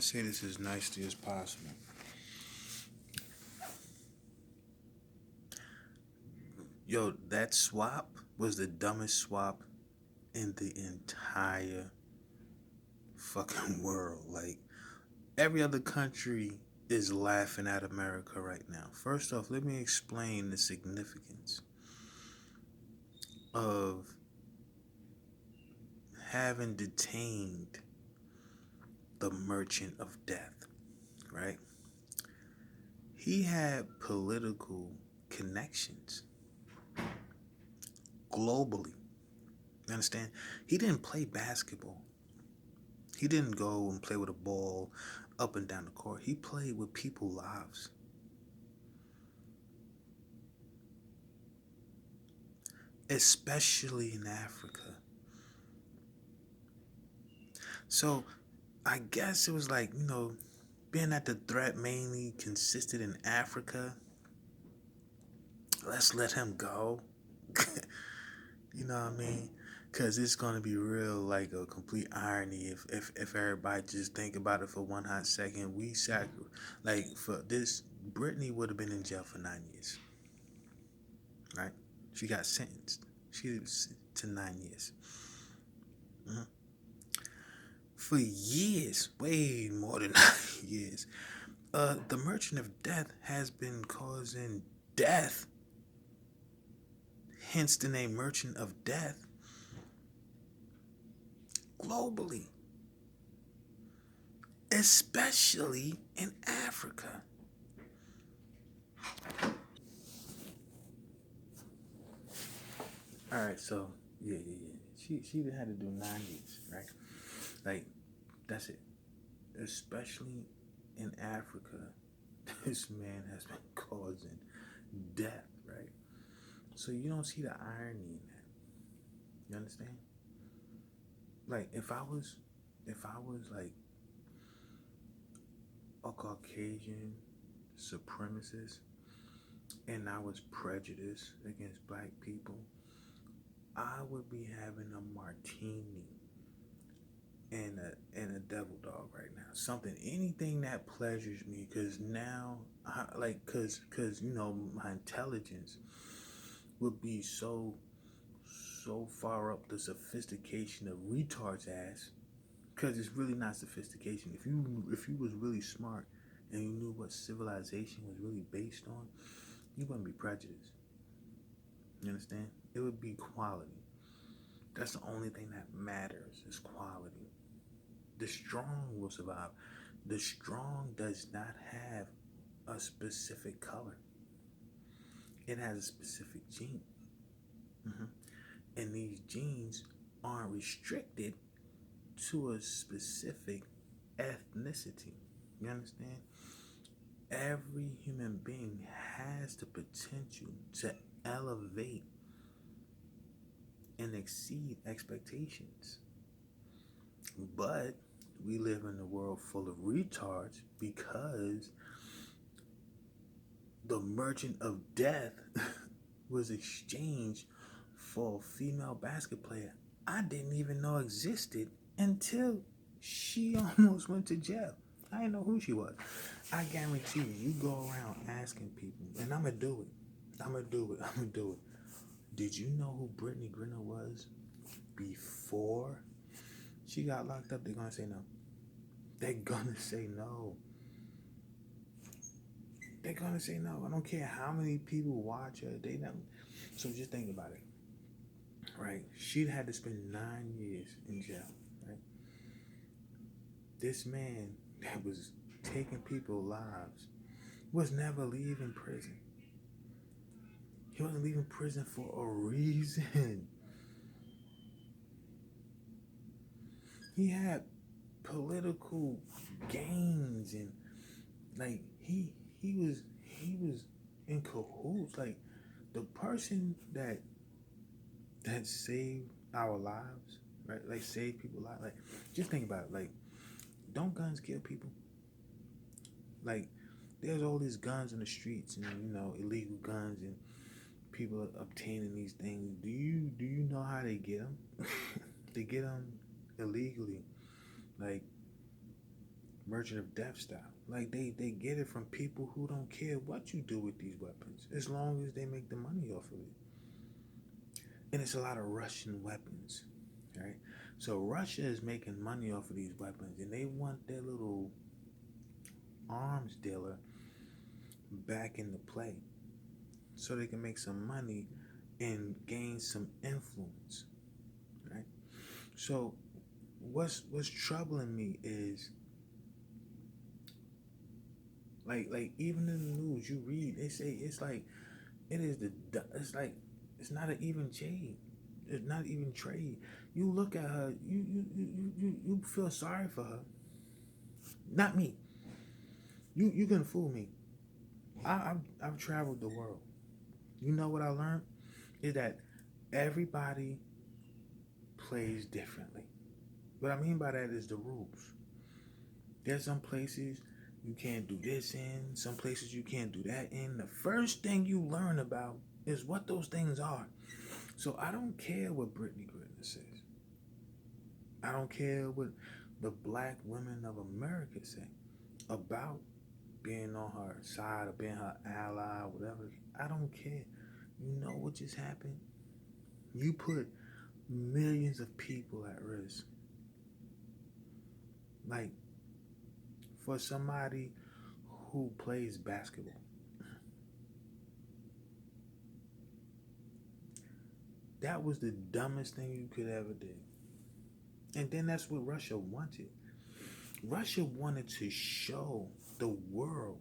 to say this as nicely as possible. Yo, that swap was the dumbest swap in the entire fucking world. Like, every other country is laughing at America right now. First off, let me explain the significance of having detained the Merchant of Death, right? He had political connections globally. You understand? He didn't play basketball. He didn't go and play with a ball up and down the court. He played with people's lives. Especially in Africa. So I guess it was like, being that the threat mainly consisted in Africa, let's let him go. You know what I mean? Because it's going to be real, like a complete irony if everybody just think about it for one hot second. Like, for this, Brittany would have been in jail for 9 years, right? She got sentenced. She was to 9 years. Mhm. For years, way more than 9 years. The Merchant of Death has been causing death, hence the name Merchant of Death, globally, especially in Africa. All right, so yeah. She had to do 9 years, right? Like, that's it. Especially in Africa, this man has been causing death, right? So you don't see the irony in that. You understand? Like, if I was like a Caucasian supremacist and I was prejudiced against black people, I would be having a martini and a devil dog right now. Something, anything that pleasures me, because now, cause my intelligence would be so far up the sophistication of retards ass. Cause it's really not sophistication. If you was really smart and you knew what civilization was really based on, you wouldn't be prejudiced. You understand? It would be quality. That's the only thing that matters is quality. The strong will survive. The strong does not have a specific color. It has a specific gene. hmm And these genes aren't restricted to a specific ethnicity. You understand? Every human being has the potential to elevate and exceed expectations. But we live in a world full of retards because the Merchant of Death was exchanged for a female basketball player I didn't even know existed until she almost went to jail. I didn't know who she was. I guarantee you go around asking people, and I'm gonna do it. I'm gonna do it. I'm gonna do it. Did you know who Brittany Griner was before she got locked up? They're gonna say no. They're gonna say no. They're gonna say no. I don't care how many people watch her. They don't. So just think about it, right? She'd had to spend 9 years in jail, right? This man that was taking people's lives was never leaving prison. He wasn't leaving prison for a reason. He had political gains and like he was in cahoots. Like, the person that saved our lives, right? Like, saved people's lives. Like, just think about it. Like, don't guns kill people? Like, there's all these guns in the streets and illegal guns and people are obtaining these things. Do you know how they get them? They get them illegally. Like, Merchant of Death style. Like they get it from people who don't care what you do with these weapons, as long as they make the money off of it. And it's a lot of Russian weapons, right? So Russia is making money off of these weapons, and they want their little arms dealer back into play so they can make some money and gain some influence, right? So what's troubling me is like even in the news you read, they say it's like it's like it's not an even trade. It's not even trade. You look at her, you feel sorry for her. Not me. You can fool me. I've traveled the world. You know what I learned is that everybody plays differently. What I mean by that is the rules. There's some places you can't do this in, some places you can't do that in. The first thing you learn about is what those things are. So I don't care what Brittany Griner says. I don't care what the black women of America say about being on her side or being her ally or whatever. I don't care. You know what just happened? You put millions of people at risk. Like, for somebody who plays basketball, that was the dumbest thing you could ever do. And then that's what Russia wanted. Russia wanted to show the world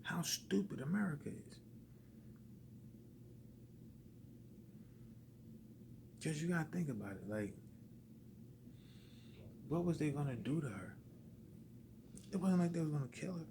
how stupid America is. Because you gotta think about it. Like, what was they gonna do to her? It wasn't like they was gonna kill her.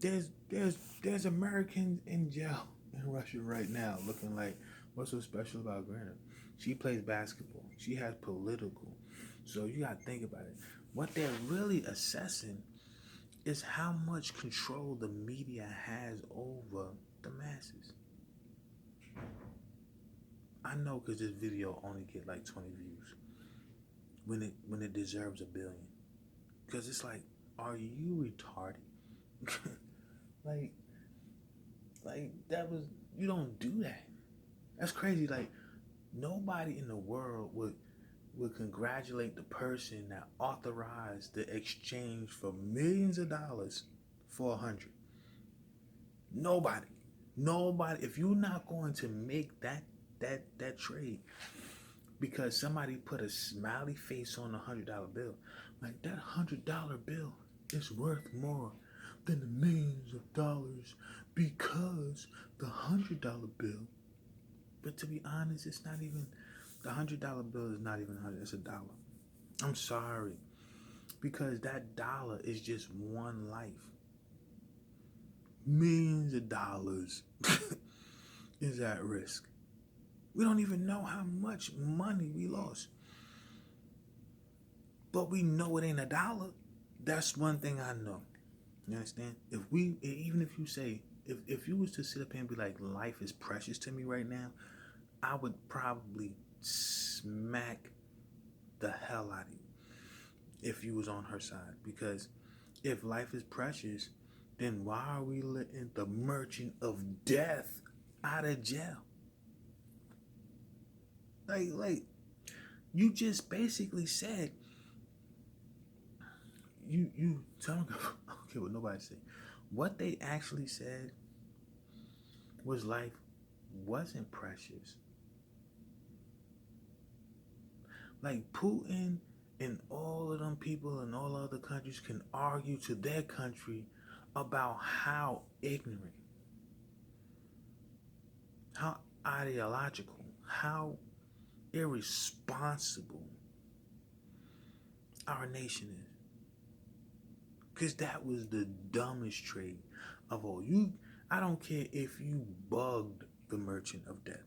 There's Americans in jail in Russia right now looking like, what's so special about Griner? She plays basketball. She has political. So you gotta think about it. What they're really assessing is how much control the media has over the masses. I know because this video only get like 20 views when it deserves a billion. Because it's like, are you retarded? like that was, you don't do that. That's crazy. Like, nobody in the world would congratulate the person that authorized the exchange for millions of dollars for 100. Nobody. If you're not going to make that trade because somebody put a smiley face on $100 bill, like, that $100 bill is worth more than the millions of dollars because the $100 bill. But to be honest, it's not even, the $100 bill is not even 100. It's $1. I'm sorry, because that dollar is just one life. Millions of dollars is at risk. We don't even know how much money we lost, but we know it ain't $1. That's one thing I know. You understand? Even if you say, if you was to sit up here and be like, life is precious to me right now, I would probably smack the hell out of you if you was on her side. Because if life is precious, then why are we letting the merchant of death out of jail? Like you just basically said, you tell me, I don't care what nobody said. What they actually said was life wasn't precious. Like, Putin and all of them people in all other countries can argue to their country about how ignorant, how ideological, how irresponsible our nation is. Because that was the dumbest trade of all. I don't care if you bugged the merchant of death.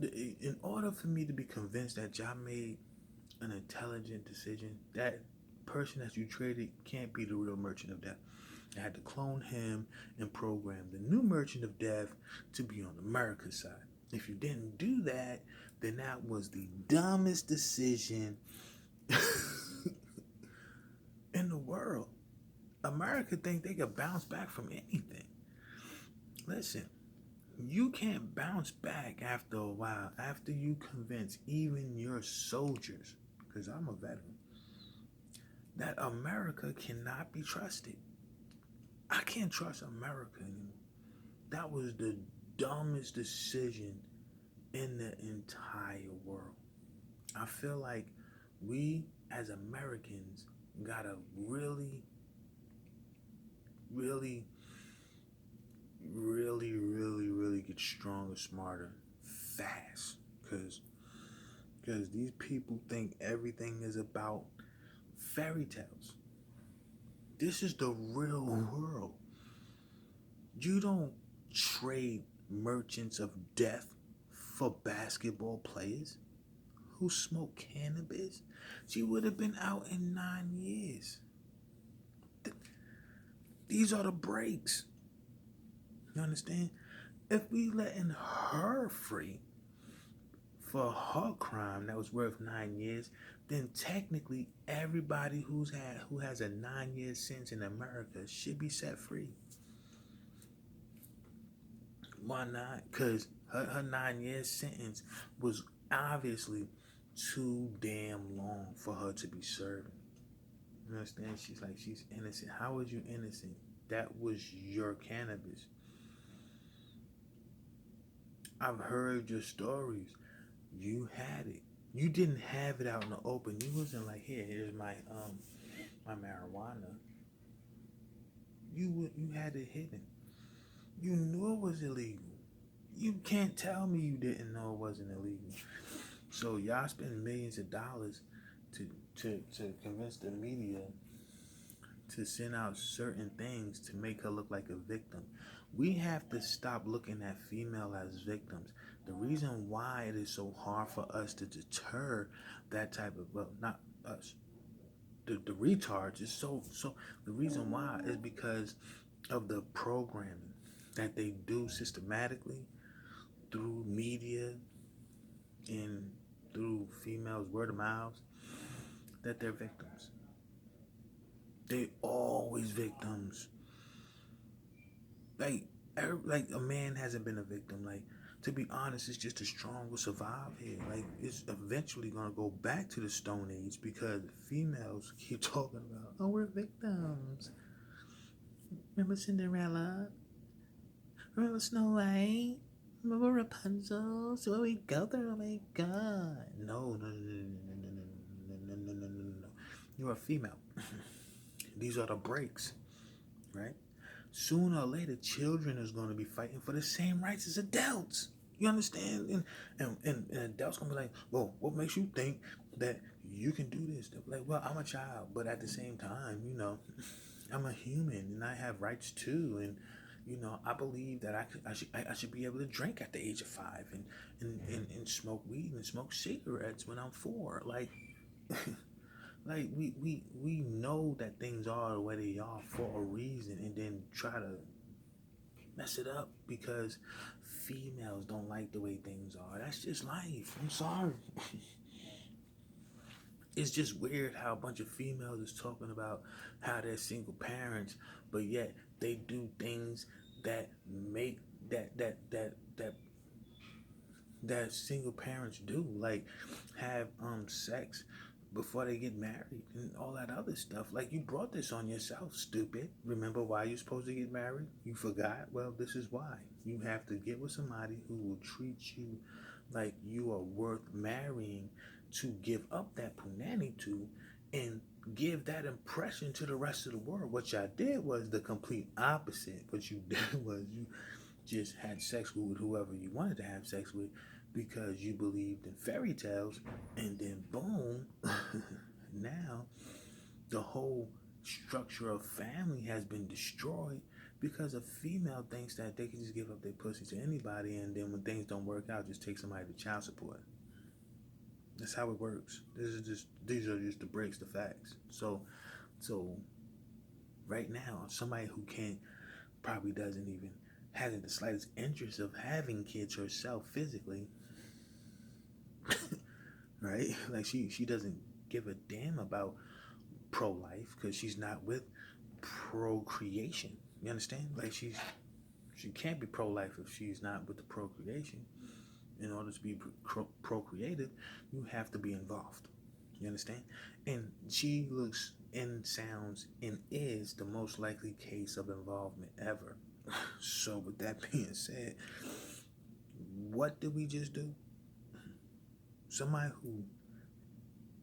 In order for me to be convinced that y'all made an intelligent decision, that person that you traded can't be the real merchant of death. I had to clone him and program the new merchant of death to be on America's side. If you didn't do that, then that was the dumbest decision America think they could bounce back from anything. Listen, you can't bounce back after a while, after you convince even your soldiers, because I'm a veteran, that America cannot be trusted. I can't trust America anymore. That was the dumbest decision in the entire world. I feel like we as Americans gotta really, really, really get stronger, smarter, fast. Because these people think everything is about fairy tales. This is the real world. You don't trade merchants of death for basketball players who smoke cannabis. She would have been out in 9 years. These are the breaks. You understand? If we letting her free for her crime that was worth 9 years, then technically everybody who has a 9 year sentence in America should be set free. Why not? Because her 9 year sentence was obviously too damn long for her to be serving. You understand? She's like, she's innocent. How was you innocent? That was your cannabis. I've heard your stories. You had it. You didn't have it out in the open. You wasn't like, here's my marijuana. You had it hidden. You knew it was illegal. You can't tell me you didn't know it wasn't illegal. So y'all spend millions of dollars to convince the media to send out certain things to make her look like a victim. We have to stop looking at female as victims. The reason why it is so hard for us to deter that type of, well, not us, the retards is so the reason why is because of the programming that they do systematically through media and through females word of mouth, that they're victims. They always victims. Like a man hasn't been a victim. Like, to be honest, it's just the strong will survive here. Like, it's eventually gonna go back to the Stone Age because females keep talking about, oh, we're victims. Remember Cinderella? Remember Snow White? Remember Rapunzel? So where we go there? Oh my god. No. You're a female. These are the breaks, right? Sooner or later, children is going to be fighting for the same rights as adults. You understand? And adults going to be like, well, what makes you think that you can do this? They're like, well, I'm a child, but at the same time, I'm a human and I have rights too. And, I believe that I should be able to drink at the age of 5 and smoke weed and smoke cigarettes when I'm 4. Like, like we know that things are the way they are for a reason, and then try to mess it up because females don't like the way things are. That's just life. I'm sorry. It's just weird how a bunch of females is talking about how they're single parents, but yet they do things that make that single parents do, like have sex before they get married and all that other stuff. Like, you brought this on yourself, stupid. Remember why you're supposed to get married? You forgot? Well, this is why. You have to get with somebody who will treat you like you are worth marrying, to give up that punani to and give that impression to the rest of the world. What y'all did was the complete opposite. What you did was you just had sex with whoever you wanted to have sex with because you believed in fairy tales, and then boom, now the whole structure of family has been destroyed because a female thinks that they can just give up their pussy to anybody, and then when things don't work out, just take somebody to child support. That's how it works. These are just the breaks, the facts. So right now, somebody who can't, probably doesn't even, hasn't the slightest interest of having kids herself physically, right? Like, she doesn't give a damn about pro-life because she's not with procreation. You understand? Like she can't be pro-life if she's not with the procreation. In order to be procreative, you have to be involved. You understand? And she looks and sounds and is the most likely case of involvement ever. So, with that being said, what did we just do? Somebody who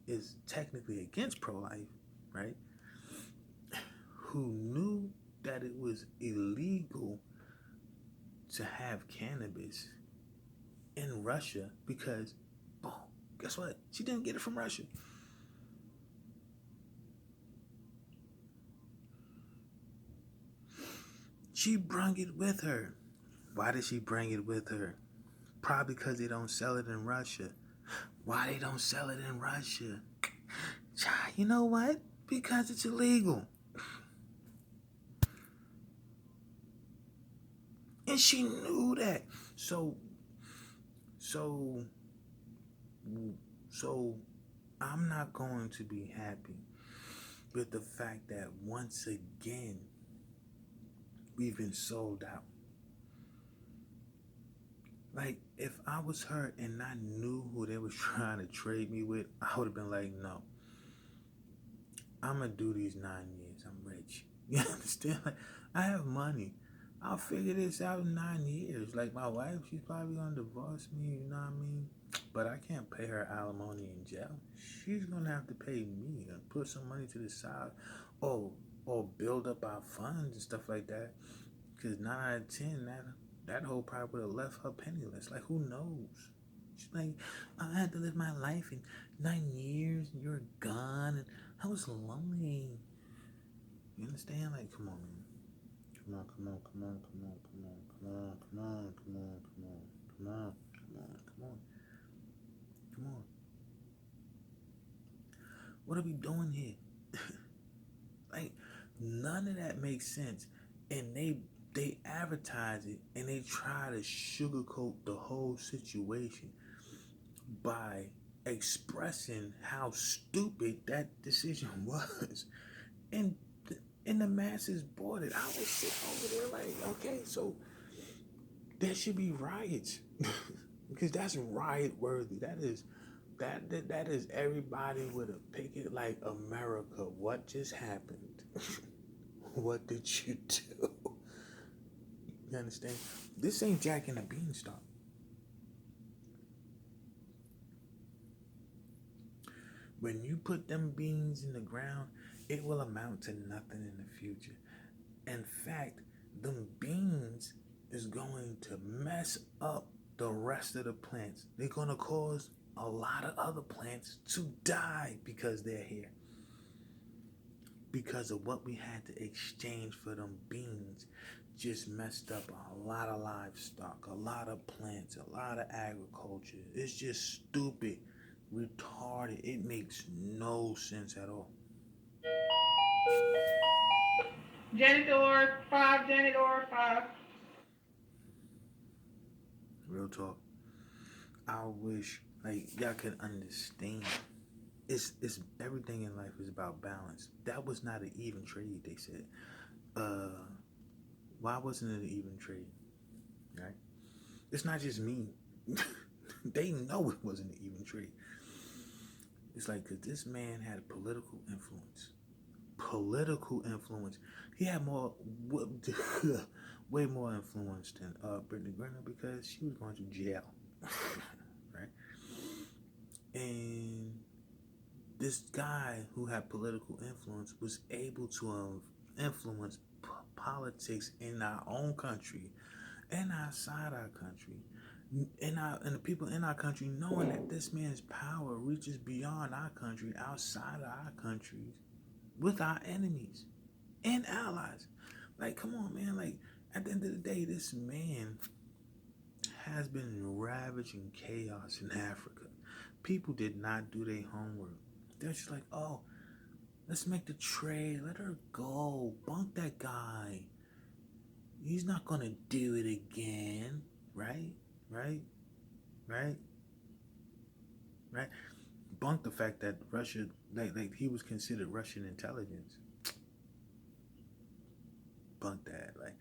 is technically against pro-life, right? Who knew that it was illegal to have cannabis in Russia because, boom, guess what? She didn't get it from Russia. She brung it with her. Why did she bring it with her? Probably because they don't sell it in Russia. Why they don't sell it in Russia? You know what? Because it's illegal. And she knew that. So I'm not going to be happy with the fact that once again we've been sold out. Like, if I was her and I knew who they was trying to trade me with, I would have been like, no. I'm going to do these 9 years. I'm rich. You understand? Like, I have money. I'll figure this out in 9 years. Like, my wife, she's probably going to divorce me, you know what I mean? But I can't pay her alimony in jail. She's going to have to pay me and put some money to the side or build up our funds and stuff like that. Because 9 out of 10, that whole probably would have left her penniless. Like, who knows? She's like, I had to live my life in 9 years and you're gone. And I was lonely. You understand? Like, come on, man. Come on. What are we doing here? Like, none of that makes sense. And they advertise it and they try to sugarcoat the whole situation by expressing how stupid that decision was. And the masses bought it. I was sitting over there like, okay, so there should be riots. Because that's riot worthy. That is everybody with a picket like, America, what just happened? What did you do? You understand? This ain't Jack and the Beanstalk. When you put them beans in the ground, it will amount to nothing in the future. In fact, them beans is going to mess up the rest of the plants. They're going to cause a lot of other plants to die because they're here. Because of what we had to exchange for them beans just messed up a lot of livestock, a lot of plants, a lot of agriculture. It's just stupid, retarded. It makes no sense at all. Janitor 5, Janitor 5. Real talk. I wish like y'all could understand. It's everything in life is about balance. That was not an even trade, they said. Why wasn't it an even trade? Right? It's not just me. They know it wasn't an even trade. It's like, because this man had political influence. Political influence. He had more, way more influence than Brittany Griner because she was going to jail. Right? And this guy who had political influence was able to influence politics in our own country and outside our country, and the people in our country knowing that this man's power reaches beyond our country, outside of our countries, with our enemies and allies. Like, come on, man. Like, at the end of the day, this man has been ravaging chaos in Africa. People did not do their homework. They're just like, oh, let's make the trade. Let her go. Bunk that guy. He's not going to do it again. Right? Bunk the fact that Russia, like he was considered Russian intelligence. debunk that. Like,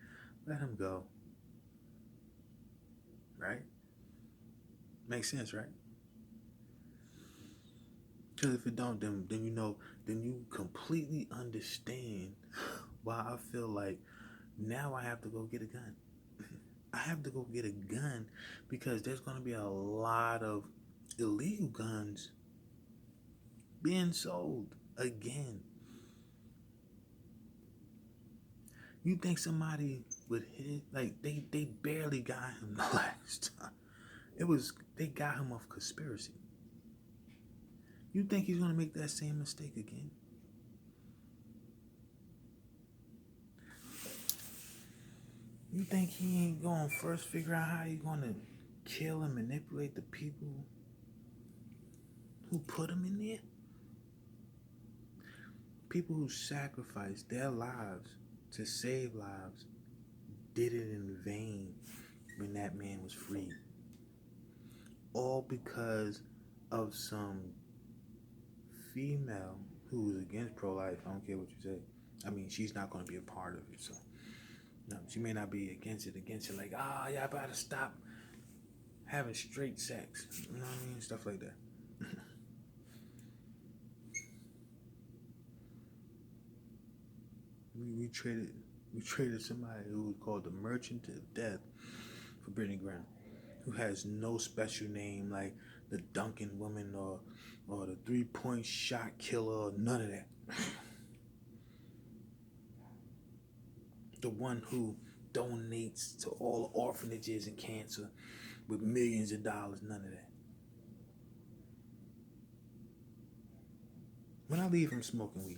let him go. Right? Makes sense, right? Because if it don't, then you know, then you completely understand why I feel like now I have to go get a gun. I have to go get a gun because there's going to be a lot of illegal guns being sold again. You think somebody would hit, like, they barely got him the last time. They got him off conspiracy. You think he's going to make that same mistake again? You think he ain't going to first figure out how he's going to kill and manipulate the people who put him in there? People who sacrificed their lives to save lives did it in vain when that man was freed. All because of some female who was against pro-life. I don't care what you say. I mean, she's not going to be a part of it, so no, she may not be against it, like, y'all better stop having straight sex. You know what I mean? Stuff like that. we traded somebody who was called the Merchant of Death for Brittany Griner, who has no special name like the Duncan Woman or the 3-point shot killer or none of that. The one who donates to all orphanages and cancer with millions of dollars, none of that. When I leave from smoking weed,